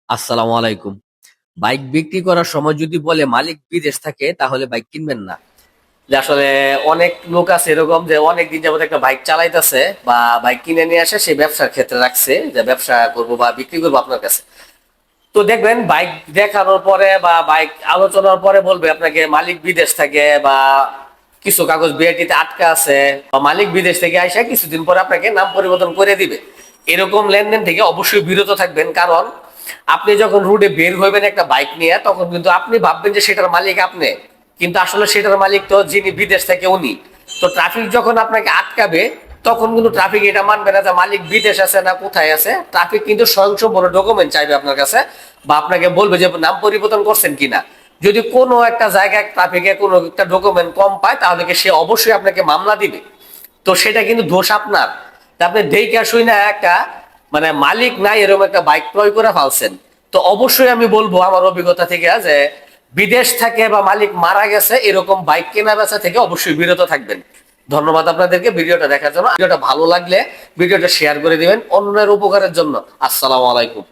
আসসালামু আলাইকুম। বাইক বিক্রি করার সময় যদি বলে মালিক বিদেশ থাকে তাহলে বাইক কিনবেন না। যে আসলে অনেক লোক আছে এরকম যে অনেক দিন যাবত একটা বাইক চালাইতেছে বা বাইক কিনে নিয়ে আসে সে ব্যবসার ক্ষেত্রে রাখছে যে ব্যবসা করব বা বিক্রি করবো আপনার কাছে। তো দেখবেন বাইক দেখানোর পরে বা বাইক আলোচনার পরে বলবে আপনাকে মালিক বিদেশ থাকে বা কিছু কাগজ বিআরটিতে আটকা আছে বা মালিক বিদেশ থেকে আইসা কিছুদিন পরে আপনাকে নাম পরিবর্তন করে দিবে। এরকম লেনদেন থেকে অবশ্যই বিরত থাকবেন, কারণ আপনি যখন রোডে বের হইবেন একটা বাইক নিয়ে তখন কিন্তু আপনি ভাববেন যে সেটার মালিক আপনি, কিন্তু আসলে সেটার মালিক তো যিনি বিদেশ থেকে উনি। তো ট্রাফিক যখন আপনাকে আটকাবে তখন কিন্তু ট্রাফিক এটা মানবে না যে মালিক বিদেশ আছে না কোথায় আছে। ট্রাফিক কিন্তু স্বয়ংসম্পূর্ণ ডকুমেন্ট চাইবে আপনার কাছে বা আপনাকে বলবে যে নাম পরিবর্তন করছেন কিনা। যদি কোনো একটা জায়গায় ট্রাফিকে কোনো একটা ডকুমেন্ট কম পায় তাহলে কি সে অবশ্যই আপনাকে মামলা দিবে। তো সেটা কিন্তু দোষ আপনার। তা আপনি দেখে শুই না একটা মানে মালিক নাই এরকম একটা বাইক ক্রয় করে ফেলছেন। তো অবশ্যই আমি বলবো আমার অভিজ্ঞতা থেকে যে বিদেশ থেকে বা মালিক মারা গেছে এরকম বাইক কেনা বেচা থেকে অবশ্যই বিরত থাকবেন। ধন্যবাদ আপনাদেরকে ভিডিওটা দেখার জন্য। ভিডিওটা ভালো লাগলে ভিডিওটা শেয়ার করে দিবেন অন্যের উপকারের জন্য। আসসালামু আলাইকুম।